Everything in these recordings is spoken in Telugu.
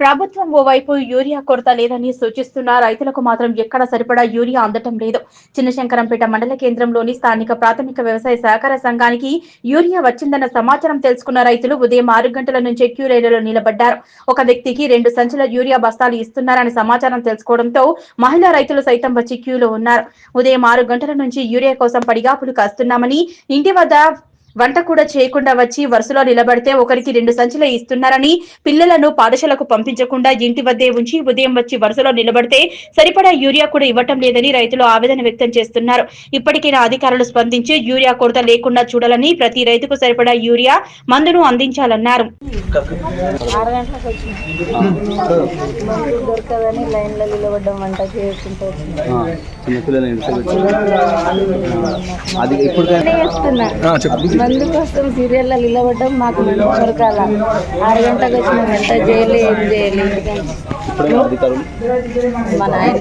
ప్రభుత్వం ఓవైపు యూరియా కొరత లేదని సూచిస్తున్న రైతులకు మాత్రం ఎక్కడ సరిపడా యూరియా అందటం లేదు. చిన్నశంకరంపేట మండల కేంద్రంలోని స్థానిక ప్రాథమిక వ్యవసాయ సహకార సంఘానికి యూరియా వచ్చిందన్న సమాచారం తెలుసుకున్న రైతులు ఉదయం 6 గంటల నుంచే క్యూ లైన్లలో నిలబడ్డారు. ఒక వ్యక్తికి 2 సంచుల యూరియా బస్తాలు ఇస్తున్నారని సమాచారం తెలుసుకోవడంతో మహిళా రైతులు సైతం వచ్చి క్యూలో ఉన్నారు. ఉదయం 6 గంటల నుంచి యూరియా కోసం పడిగాపులు కాస్తున్నామని, ఇంటి వద్ద వంట కూడా చేయకుండా వచ్చి వరుసలో నిలబడితే ఒకరికి 2 సంచులు ఇస్తున్నారని, పిల్లలను పాఠశాలకు పంపించకుండా ఇంటి వద్దే ఉంచి ఉదయం వచ్చి వరుసలో నిలబడితే సరిపడా యూరియా కూడా ఇవ్వటం లేదని రైతులు ఆవేదన వ్యక్తం చేస్తున్నారు. ఇప్పటికైనా అధికారులు స్పందించి యూరియా కొరత లేకుండా చూడాలని, ప్రతి రైతుకు సరిపడా యూరియా మందును అందించాలన్నారు. మందు కోసం సీరియల్లో నిలబడ్డం మాకు దొరకాల 6 గంటలకు వచ్చిన వెంట చేయలే ఏం చేయలేదు. మన ఆయన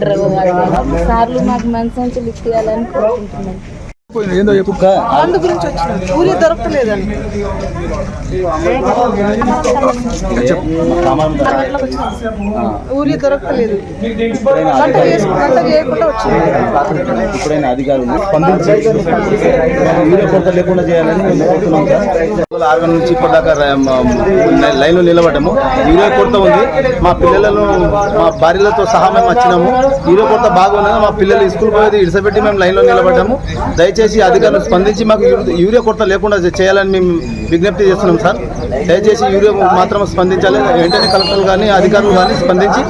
సార్లు మాకు మంచి సంచులు ఇప్పించాలని కోరుకుంటున్నాం. మందు గురించి వచ్చిన ఊరి దొరకలేదండి. ఊరి దొరకలేదు, వంట చేయకుండా వచ్చింది. ఇప్పుడైనా అధికారులు స్పందించి యూరియా కొరత లేకుండా చేయాలని మేము కోరుతున్నాం సార్. 6 గంటల నుంచి ఇప్పటిదాకా లైన్లో నిలబడ్డాము. యూరియా కొరత ఉంది. మా పిల్లలను మా భార్యలతో సహా మేము వచ్చినాము. యూరియా కొరత బాగున్నది. మా పిల్లలు స్కూల్ పోయేది ఇడిసపెట్టి మేము లైన్లో నిలబడ్డాము. దయచేసి అధికారులు స్పందించి మాకు యూరియా కొరత లేకుండా చేయాలని మేము విజ్ఞప్తి చేస్తున్నాం సార్. దయచేసి యూరియా మాత్రం స్పందించాలి. వెంటనే కలెక్టర్లు కానీ అధికారులు కానీ స్పందించి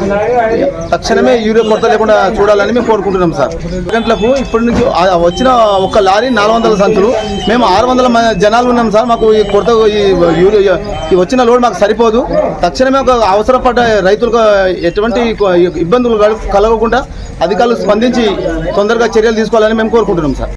తక్షణమే యూరియా కొరత లేకుండా చూడాలని మేము కోరుకుంటున్నాం సార్. గంటలకు ఇప్పటి నుంచి వచ్చిన ఒక లారీ 400 సంచులు, మేము 600 జనాలు ఉన్నాం సార్. మాకు ఈ కొరత యూరియా వచ్చిన లోడ్ మాకు సరిపోదు. తక్షణమే ఒక అవసరపడ్డ రైతులకు ఎటువంటి ఇబ్బందులు కలగకుండా అధికారులు స్పందించి తొందరగా చర్యలు తీసుకోవాలని మేము కోరుకుంటున్నాం సార్.